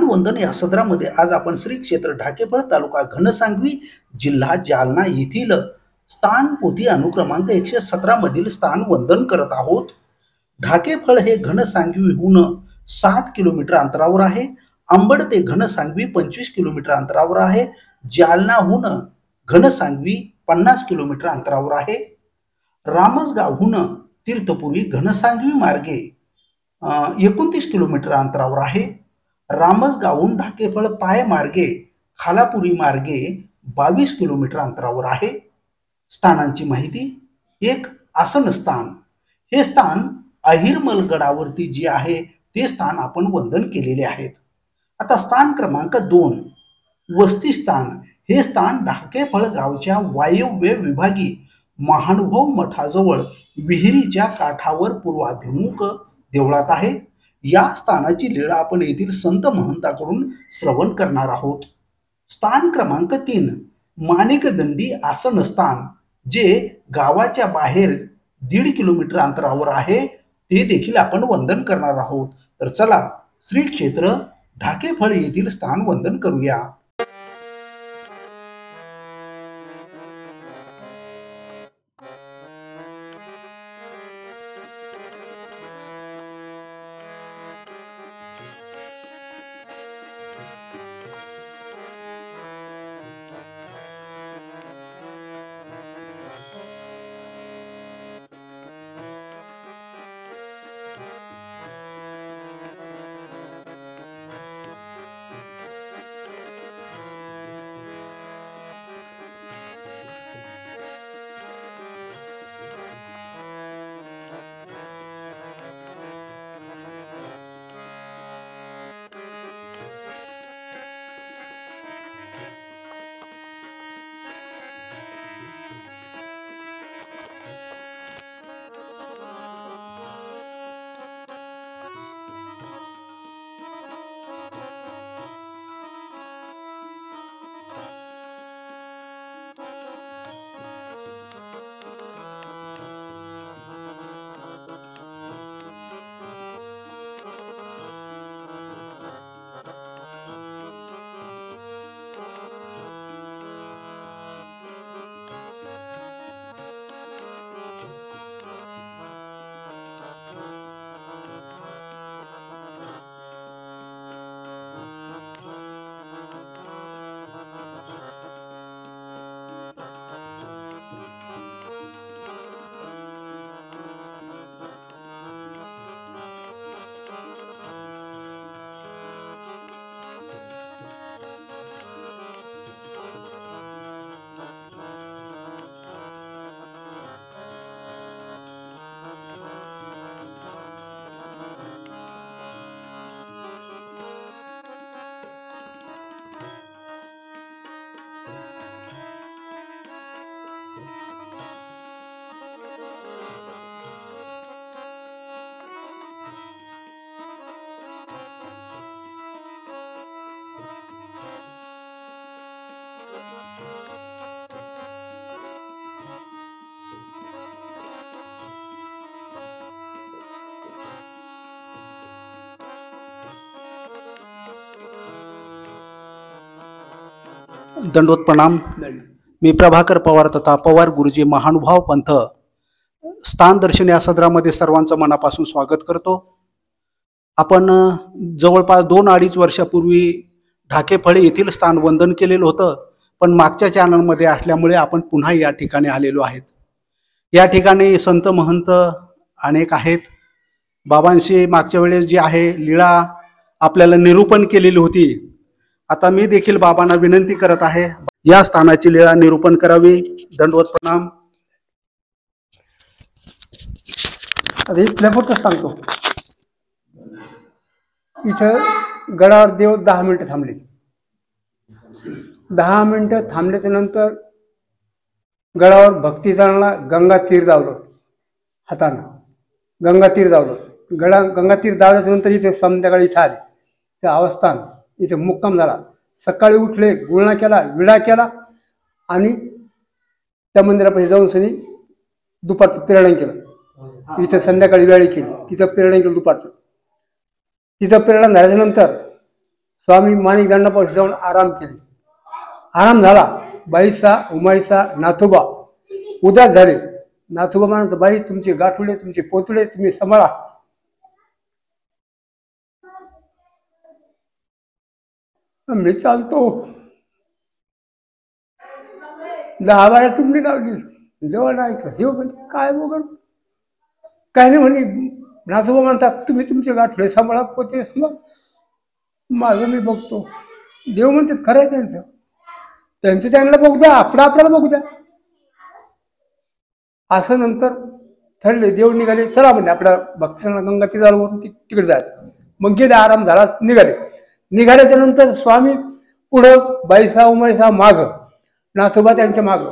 वंदन या सदरामध्ये आज आपण श्री क्षेत्र ढाकेफळ तालुका घनसांगवी जिल्हा जालना येथील स्थान पोथी अनुक्रमांक 117 मधील स्थान वंदन करत आहोत। ढाकेफळ हे घनसांगवीहून 7 किलोमीटर अंतरावर आहे। अंबड ते घनसांगवी 25 किलोमीटर अंतरावर आहे। जालनाहून घनसांगवी 50 किलोमीटर अंतरावर आहे। रामसगावहून तीर्थपुरी घनसांगवी मार्गे 29 किलोमीटर अंतरावर आहे। रामसगावहून ढाकेफळ पाय मार्गे खालापुरी मार्गे 22 किलोमीटर अंतरावर आहे। स्थानांची माहिती। 1. आसनस्थान। हे स्थान अहिरमल गडावरती जे आहे ते स्थान आपण वंदन केलेले आहेत। आता स्थान क्रमांक 2 वस्ती स्थान। हे स्थान ढाकेफळ गावच्या वायव्य विभागी महानुभाव मठाजवळ विहिरीच्या काठावर पूर्वाभिमुख देवळात आहे। या स्थानाची लीळा आपण येथील संत महंताकडून श्रवण करणार आहोत। स्थान क्रमांक 3 माणिकदंडी आसनस्थान, जे गावाच्या बाहेर 1.5 किलोमीटर अंतरावर आहे, ते देखील आपण वंदन करणार आहोत। तर चला श्री क्षेत्र ढाकेफळ येथील स्थान वंदन करूया। दंडवत प्रणाम। मी प्रभाकर पवार तथा पवार गुरुजी महानुभाव पंथ स्थान दर्शन या सदरामध्ये सर्वांचं मनापासून स्वागत करतो। आपण जवळपास 2-2.5 वर्षापूर्वी ढाकेफळ येथील स्थान वंदन केलेलं होतं, पण मागच्या चॅनलमध्ये असल्यामुळे आपण पुन्हा या ठिकाणी आलेलो आहेत। या ठिकाणी संत महंत अनेक आहेत। बाबांशी मागच्या वेळेस जी आहे लीळा आपल्याला निरूपण केलेली होती। आता मी देखील बाबांना विनंती करत आहे या स्थानाची लीळा निरूपण करावी। दंडवत प्रणाम। आता इथल्या फक्त सांगतो, इथं गडावर देव 10 मिनिटं थांबले। 10 मिनिटं थांबल्याच्या नंतर गडावर भक्ती जाणला गंगा तीर दावलं हातानं, गंगा तीर दावलं। गंगा तीर दावल्याच्या नंतर इथे संध्याकाळी इथं आले, त्या अवस्थान इथे मुक्काम झाला। सकाळी उठले, गुळणा केला, विडा केला आणि त्या मंदिरापाशी जाऊन सनी दुपारचं पेरडण केलं। इथं संध्याकाळी वेळी केली, तिथं पेरडण केलं दुपारचं। तिथं पेरडण झाल्याच्या नंतर स्वामी माणिक दंडापाशी जाऊन आराम केले. आराम झाला. बाईसा उमाईसा नाथोबा उदास झाले. नाथोबा म्हणत, बाई तुमचे गाठुडे तुमचे पोतुडे तुम्ही सांभाळा. मी चालतो. 10-12 टुमडी लावली. देवा नाही ऐकलं. देव म्हणते काय वगैरे काय नाही म्हणे. नाथोबा म्हणतात तुम्ही तुमचे गाठुडे सांभाळा, पोते सांभाळा, माझं मी बघतो. देव म्हणतात खरं आहे त्यांचं. त्यांचं त्यांना बघू द्या, आपल्याला बघू द्या. असं नंतर ठरले. देव निघाले. चला म्हणजे आपल्या भक्तांना गंगा तीरावरून तिकडे जायचं. मग गेले. आराम झाला. निघाल्याच्या नंतर स्वामी पुढं, बाईसा उमाईसा माग, नाथोबा त्यांच्या माग.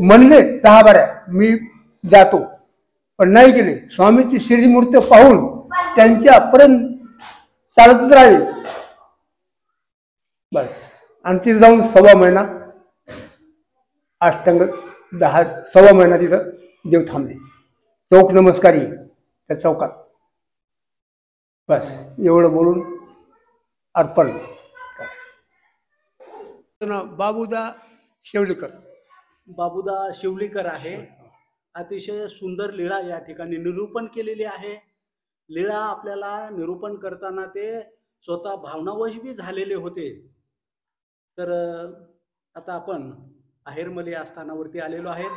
म्हणले 10-12 मी जातो, पण नाही गेले. स्वामीची श्रीमूर्ती पाहून त्यांच्यापर्यंत चालतच राहिले. बस. आणि तिथे जाऊन 1.25 महिना अष्टांग 1.25 महिना तिथं देव थांबले. चौक नमस्कारी त्या चौकात. बस एवढं बोलून अर्पण. बाबूदा शेवलेकर. बाबूदा शिवलीकर आहे. अतिशय सुंदर लीळा या ठिकाणी निरूपण केलेली आहे. लीळा आपल्याला निरूपण करताना ते स्वतः भावनावश बी झालेले होते. तर आता आपण आहेरमली आस्थानावरती आलेलो आहेत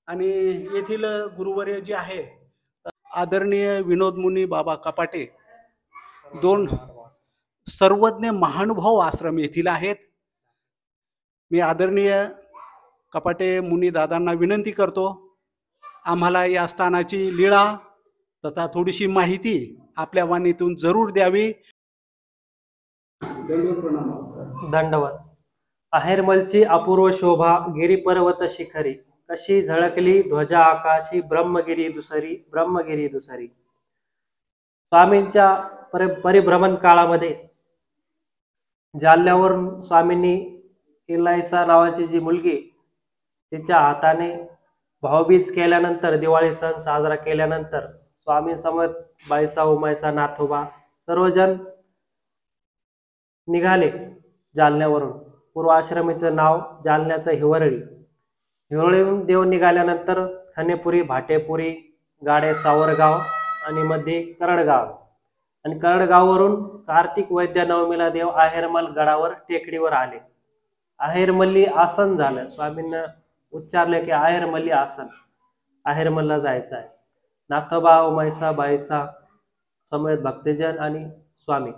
आणि येथील गुरुवर्य जे आहे आदरणीय विनोद मुनी बाबा कपाटे, 2 सर्वज्ञ महानुभाव आश्रम येथील आहेत. मी आदरणीय कपाटे मुनी दादांना विनंती करतो, आम्हाला या स्थानाची लीळा तथा थोडीशी माहिती आपल्या वाणीतून जरूर द्यावी. दंडवत. आहेरमलची अपूर्व शोभा गिरीपर्वत शिखरी, कशी झळकली ध्वजा आकाशी, ब्रह्मगिरी दुसरी. स्वामींच्या परिभ्रमण काळामध्ये जालन्यावरून स्वामींनी इलायसा नावाची जी मुलगी, तिच्या हाताने भाऊबीज केल्यानंतर, दिवाळी सण साजरा केल्यानंतर स्वामींसमोर बाईसा उमाईसा नाथोबा सर्वजण निघाले जालन्यावरून. पूर्वाश्रमीचं नाव जालन्याचं हिवरळी. हिवरळीहून देव निघाल्यानंतर खनेपुरी, भाटेपुरी, गाडे सावरगाव आणि मध्ये करडगाव. आणि करडगाववरून कार्तिक वैद्य नवमीला देव आहेरमल गडावर टेकडीवर आले. आहेरमल्ली आसन झालं. स्वामींना उच्चारले की आहेरमल्ली आसन, आहेरमलला जायचं आहे. नाथोबा उमाईसा बाईसा समेत भक्तजन आणि स्वामी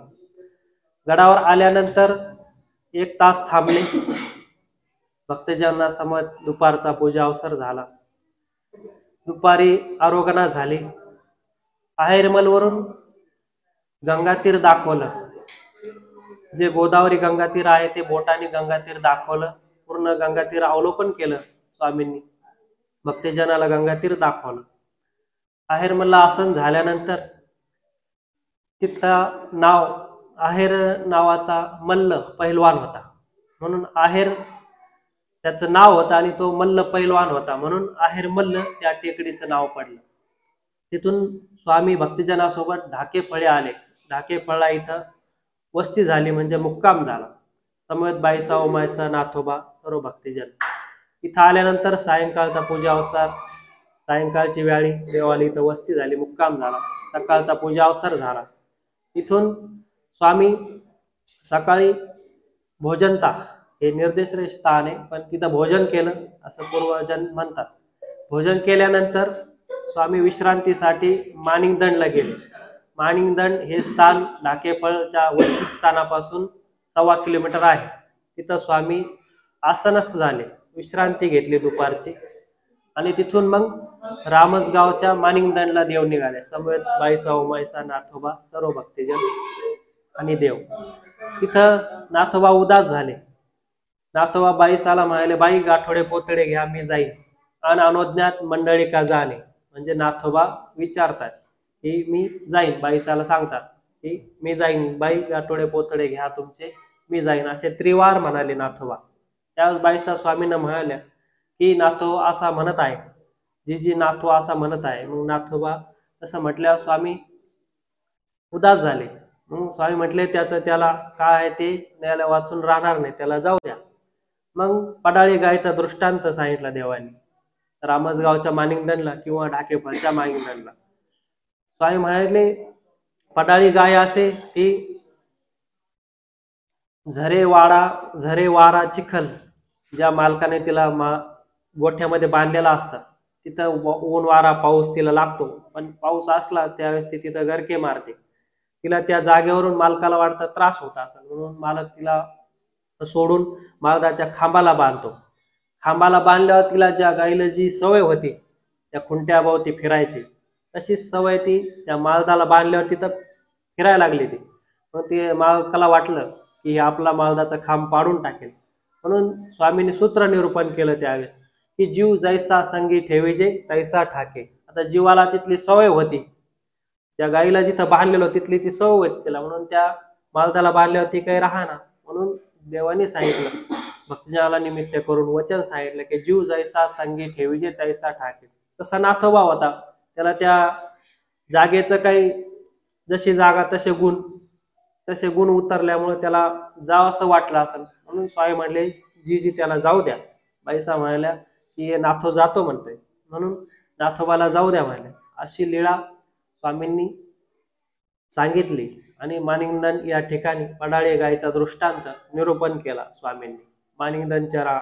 गडावर आल्यानंतर 1 तास थांबले. भक्तजनांना समत दुपारचा पूजा अवसर झाला. दुपारी आरोगणा झाली. आहेरमलवरून गंगातीर दाखवलं. जे गोदावरी गंगातीर आहे ते बोटाने गंगातीर दाखवलं. पूर्ण गंगातीर अवलोकन केलं स्वामींनी. भक्तजनाला गंगातीर दाखवलं. आहेरमलला आसन झाल्यानंतर तिथला नाव आहेर नावाचा मल्ल पहिलवान होता, म्हणून आहेर त्याचं नाव होतं आणि तो मल्ल पहिलवान होता, म्हणून आहेर मल्ल त्या टेकडीचं नाव पडलं. तिथून स्वामी भक्तजनासोबत ढाकेफळे आले. ढाकेफळला इथं वस्ती झाली, म्हणजे मुक्काम झाला. समेत बाईसा उमाईसा नाथोबा सर्व भक्तजन इथं आल्यानंतर सायंकाळचा पूजा अवसर, सायंकाळची वेळी देवाला इथं वस्ती झाली, मुक्काम झाला. सकाळचा पूजा अवसर झाला. इथून स्वामी सकाळी भोजनता हे निर्देश्रेय स्थान आहे, पण तिथं भोजन केलं असं पूर्वजन म्हणतात. भोजन केल्यानंतर स्वामी विश्रांतीसाठी माणिकदंडला गेले. माणिकदंड हे स्थान ढाकेफळच्या वस्ती स्थानापासून 1.25 किलोमीटर आहे. तिथं स्वामी आसनस्थ झाले, विश्रांती घेतली दुपारची. आणि तिथून मग रामसगावच्या माणिकदंडला देव निघाले. समेत बाईसा उमाईसा नाथोबा सर्व भक्तजन आणि देव. तिथं नाथोबा उदास झाले. नाथोबा बाईसाला म्हणाले, बाई गाठोडे पोतडे घ्या, मी जाईन. आणि अनोज्ञात मंडळी का जाणे, म्हणजे नाथोबा विचारतात की मी जाईन. बाईसाला सांगतात की मी जाईन, बाई गाठोडे पोतडे घ्या तुमचे, मी जाईन, असे त्रिवार म्हणाले नाथोबा. त्यावेळेस बाईसा स्वामींना म्हणाल्या की नाथो असा म्हणत आहे, जी नाथो असा म्हणत आहे. मग नाथोबा तसं म्हटल्यावर स्वामी उदास झाले. मग स्वामी म्हटले त्याला काय आहे ते न्यायालय वाचून राहणार नाही, त्याला जाऊ द्या. मग पडाळी गायचा दृष्टांत सांगितला देवाने रामसगावच्या मानिंगदनला किंवा ढाकेफळच्या मानिंगदनला. स्वामी म्हणाले पडाळी गाय असे ती झरे वारा चिखल ज्या मालकाने तिला गोठ्यामध्ये बांधलेला असतं तिथं ऊन वारा पाऊस तिला लागतो, पण पाऊस असला त्यावेळेस ती तिथं गरके मारते. तिला त्या जागेवरून मालकाला वाटतं त्रास होत असेल म्हणून मालक तिला सोडून माळदाच्या खांबाला बांधतो. खांबाला बांधल्यावर तिला ज्या गाईला जी सवय होती त्या खुंट्याभोवती फिरायची तशीच सवय ती त्या माळदाला बांधल्यावर तिथं फिरायला लागली ती. मग ते मालकाला वाटलं की आपला माळदाचा खांब पाडून टाकेल, म्हणून स्वामींनी सूत्र निरूपण केलं त्यावेळेस की जीव जैसा संगी ठेवीजे तैसा ठाके. आता जीवाला तिथली सवय होती, त्या गाईला जिथं बांधलेलो तिथली ती सवय होती तिला, म्हणून त्या माळदाला बांधल्यावर ती काही राहणार. म्हणून देवाने सांगितलं भक्तजनाला निमित्त करून वचन सांगितलं की जीव जैसा संगी ठेवीजे तैसा ठाके. तसा नाथोबा होता, त्याला त्या जागेचं काही जशी जागा तसे गुण उतरल्यामुळे त्याला जावं असं वाटलं असेल, म्हणून स्वामी म्हणले जी त्याला जाऊ द्या. बाईसा म्हणाल्या की नाथो जातो म्हणतोय, म्हणून नाथोबाला जाऊ द्या म्हणाले. अशी लीळा स्वामींनी सांगितली आणि मानिंगदन या ठिकाणी पडाळी गायचा दृष्टांत निरूपण केला स्वामींनी. मानिंगदनच्या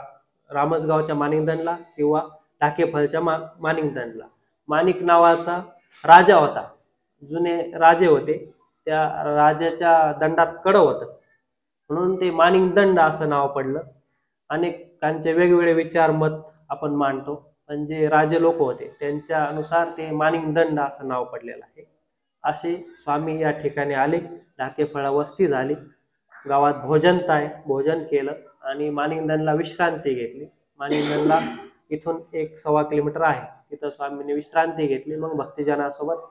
रामसगावच्या मानिंगदनला किंवा ढाकेफळच्या मानिंगदनला. माणिक नावाचा राजा होता, जुने राजे होते, त्या राजाच्या दंडात कडं होतं म्हणून ते मानिंगदंड असं नाव पडलं. अनेकांचे वेगवेगळे विचार मत आपण मांडतो, पण जे राजे लोक होते त्यांच्यानुसार ते मानिंगदंड असं नाव पडलेलं आहे. असे स्वामी या ठिकाणी आले, ढाकेफळा वस्ती झाली, गावात भोजन केलं आणि मानिंगदनला विश्रांती घेतली. मानिंगदनला इथून 1-1.25 किलोमीटर आहे, तिथं स्वामींनी विश्रांती घेतली. मग भक्तजनासोबत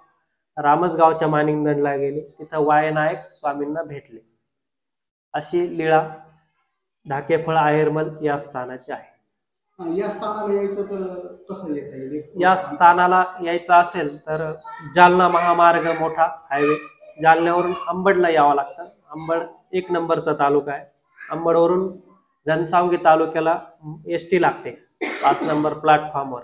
रामसगावच्या मानिंगदनला गेले, तिथं वायनायक स्वामींना भेटले. अशी लीळा ढाकेफळ आहेरमल या स्थानाची आहे. या स्थानाला यायचं तर कसं येता येईल? या स्थानाला यायचं असेल तर जालना महामार्ग मोठा हायवे, जालन्यावरून अंबडला यावं लागतं. अंबड 1 नंबरचा तालुका आहे. अंबडवरून घनसावंगी तालुक्याला ST लागते 5 नंबर प्लॅटफॉर्मवर.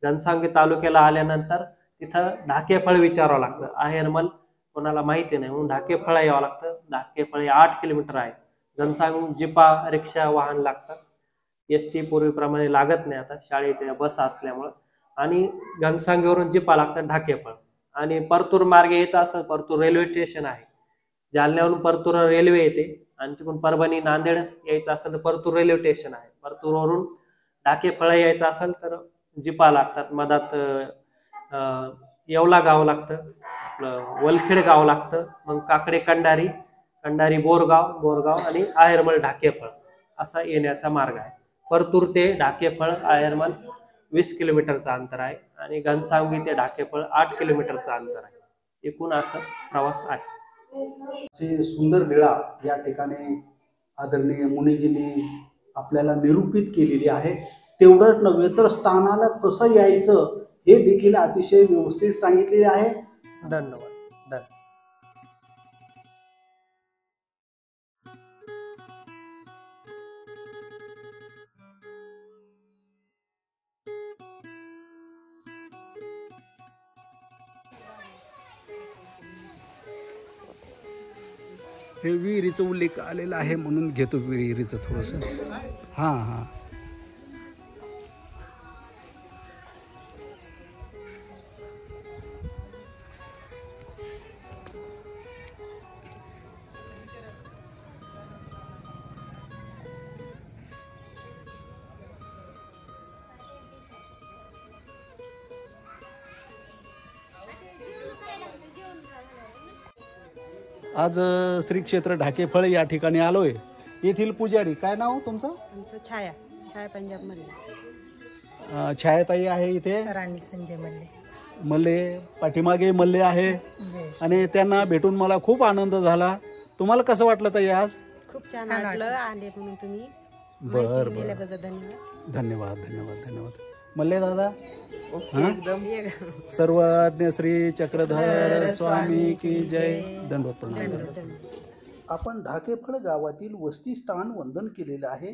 घनसावंगी तालुक्याला आल्यानंतर तिथं ढाकेफळ विचारावं लागतं. आहेरमल कोणाला माहिती नाही म्हणून ढाकेफळ यावं लागतं. ढाकेफळ 8 किलोमीटर आहे. घनसावंगी जिपा रिक्षा वाहन लागतात. ST पूर्वीप्रमाणे लागत नाही आता, शाळेच्या बस असल्यामुळं. आणि घनसावंगीवरून जिपा लागतात ढाकेफळ. आणि परतूर मार्गे यायचं असं परतूर रेल्वे स्टेशन आहे, जालन्यावरून परतूर रेल्वे येते आणि तिकडून परभणी नांदेड यायचं असेल तर परतूर रेल्वे स्टेशन आहे. परतूरवरून ढाकेफळ यायचं असेल तर जिपा लागतात. मधात येवला गाव लागतं, आपलं वलखेड गाव लागतं, मग काकडे कंडारी बोरगाव आणि आहेरमल ढाकेफळ असा येण्याचा मार्ग आहे. परतूर ते ढाकेफळ आहेरमल 20 किलोमीटरचं अंतर आहे आणि घनसावंगी ते ढाकेफळ 8 किलोमीटरचं अंतर आहे. एकूण असं प्रवास आहे. अशी सुंदर लीळा या ठिकाणी आदरणीय मुनीजींनी आपल्याला निरूपित केलेली आहे. तेवढंच नव्हे तर स्थानाला कसं यायचं हे देखील अतिशय व्यवस्थित सांगितलेले आहे. धन्यवाद. हे विहिरीचा उल्लेख आलेला आहे म्हणून घेतो विहिरीचं थोडंसं. हां आज श्री क्षेत्र ढाकेफळ या ठिकाणी आलोय. येथील पुजारी, काय नाव तुमचं? आमचं छाया पंजाब मल्ले. छायाताई आहे इथे, राणी संजय मल्ले पाठीमागे मल्ले आहे आणि त्यांना भेटून मला खूप आनंद झाला. तुम्हाला कसं वाटलं ताई आज? खूप छान वाटलं आले म्हणून तुम्ही. बर धन्यवाद. धन्यवाद. मल्ले दादा हां एकदम सर्वज्ञ श्री चक्रधर स्वामी की जय. दंडवत प्रणाम. आपण ढाकेफळ गावातील वस्ती स्थान वंदन केलेलं आहे.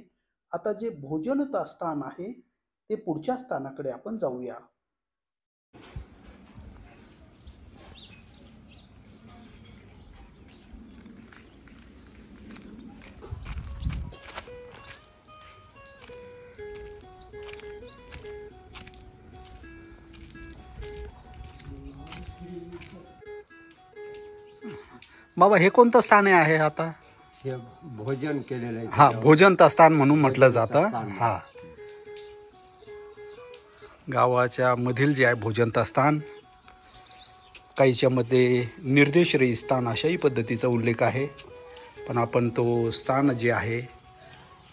आता जे भोजन स्थान आहे ते पुढच्या स्थानाकडे आपण जाऊया. बाबा हे कोणतं स्थान आहे आता? हे भोजन केलेलं आहे. हा भोजन स्थान म्हणून म्हटलं जातं. हा गावाच्या मधील जे आहे भोजन स्थान, काहीच्या मध्ये निर्देशरही स्थान अशाही पद्धतीचा उल्लेख आहे. पण आपण तो स्थान जे आहे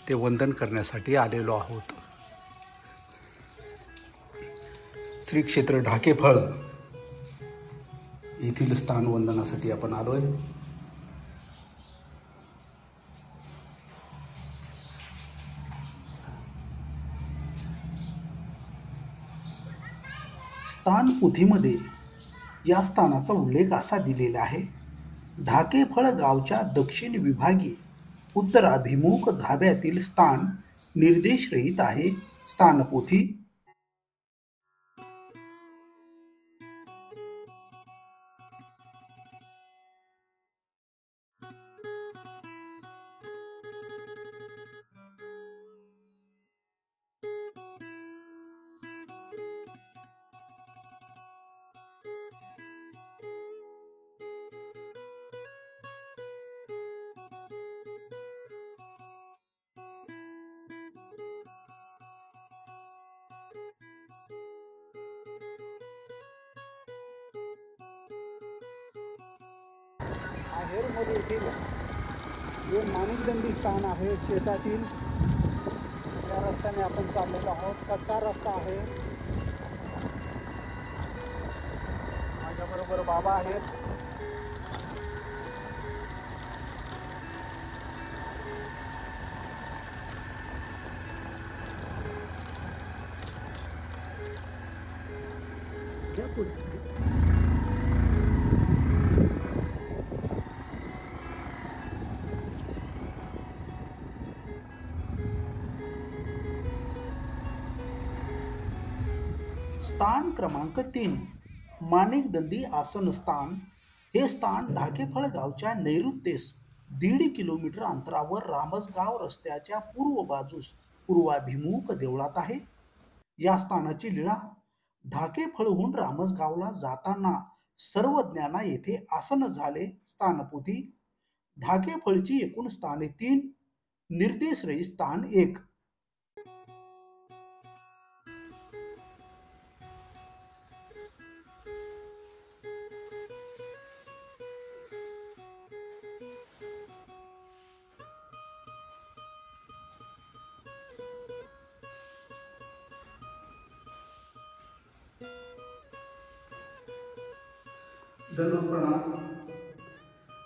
ते वंदन करण्यासाठी आलेलो आहोत. श्री क्षेत्र ढाकेफळ येथील स्थान वंदनासाठी आपण आलोय. स्थान पोथीमध्ये या स्थानाचा उल्लेख असा दिलेला आहे. ढाकेफळ गावच्या दक्षिण विभागी उत्तराभिमुख धाब्यातील स्थान निर्देशरहित आहे. स्थानपोथी आहेरमध्ये येथील जे माणिकदंडी स्थान आहे शेतातील, त्या रस्त्याने आपण चाललेलो आहोत. कच्चा रस्ता आहे. माझ्याबरोबर बाबा आहेत. स्थान क्रमांक 3 माणिकदंडी आसन स्थान. हे स्थान ढाकेफळ गावच्या नैऋत्येस 1.5 किलोमीटर अंतरावर रामसगाव रस्त्याच्या पूर्व बाजूस पूर्वाभिमुख देवळात आहे. या स्थानाची लीळा, ढाकेफळहून रामसगावला जाताना सर्वज्ञांना येथे आसन झाले. स्थानपोथी ढाकेफळची एकूण स्थाने 3, निर्देशरहित स्थान 1. दंडवत प्रणाम.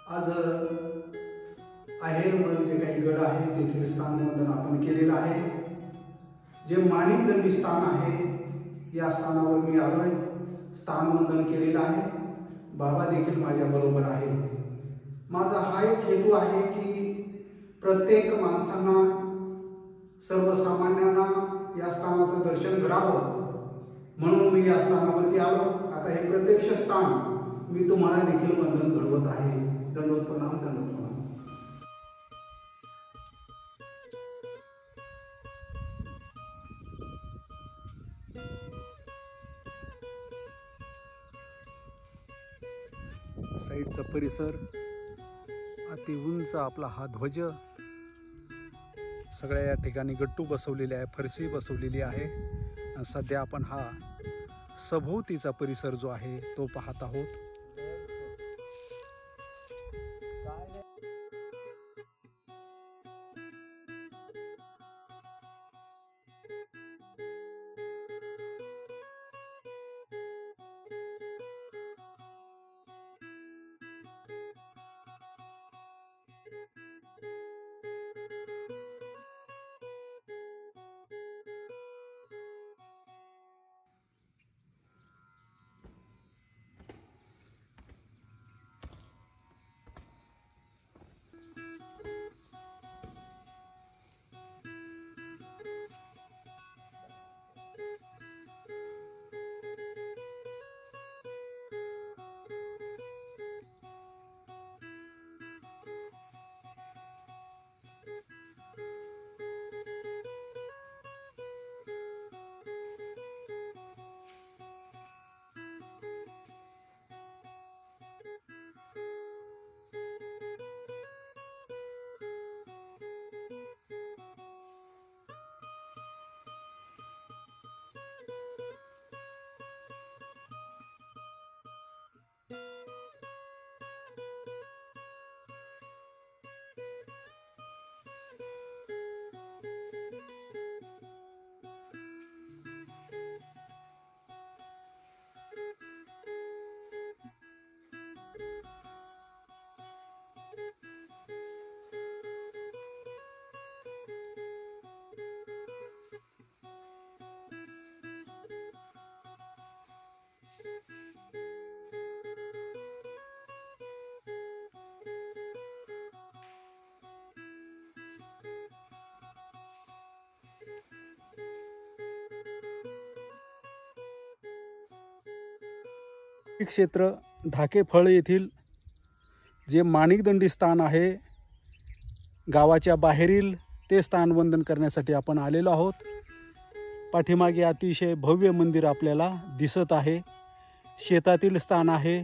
आज आहेरमध्ये जे काही गड आहे तेथील स्थान वंदन आपण केलेलं आहे. जे माणिकदंडी स्थान आहे या स्थानावर मी आलोय. स्थान वंदन केलेलं आहे. बाबा देखील माझ्या बरोबर आहे. माझा हा एक हेतू आहे की प्रत्येक माणसांना, सर्वसामान्यांना या स्थानाचं दर्शन घडावं म्हणून मी या स्थानावरती आलो. आता हे प्रत्यक्ष स्थान मी तुम्हाला देखील वंदन घडवत आहे. दंडवत प्रणाम. दंडवत प्रणाम. साईडचा परिसर, अति उंच आपला हा ध्वज, सगळ्या या ठिकाणी गट्टू बसवलेले आहे, फरशी बसवलेली आहे. आणि सध्या आपण हा सभोवतीचा परिसर जो आहे तो पाहत आहोत. क्षेत्र ढाकेफळ येथील जे माणिकदंडी स्थान आहे गावाच्या बाहेरील ते स्थान वंदन करण्यासाठी आपण आलेलो आहोत. पाठीमागे अतिशय भव्य मंदिर आपल्याला दिसत आहे. शेतातील स्थान आहे.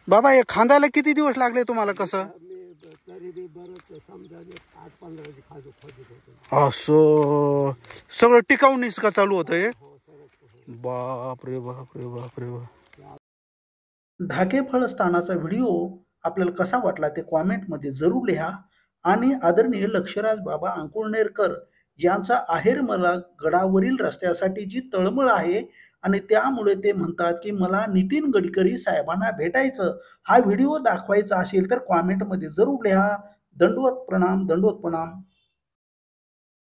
बाबा हे खांदायला किती दिवस लागले तुम्हाला? कसं तरी बी बरंच समजा 8-15 खाजू खोदत होतो. असं सगळं टिकावणीच का चालू होतं हे? बाप रे बाप रे बाप रे बाप. ढाकेफळ स्थानाचा व्हिडिओ आपल्याला कसा वाटला ते कॉमेंटमध्ये जरूर लिहा. आणि आदरणीय लक्षराज बाबा अंकुळनेरकर यांचा आहेरमला गडावरील रस्त्यासाठी जी तळमळ आहे आणि त्यामुळे ते म्हणतात की मला नितीन गडकरी साहेबांना भेटायचं, हा व्हिडिओ दाखवायचा असेल तर कॉमेंटमध्ये जरूर लिहा. दंडवत प्रणाम, दंडवत प्रणाम.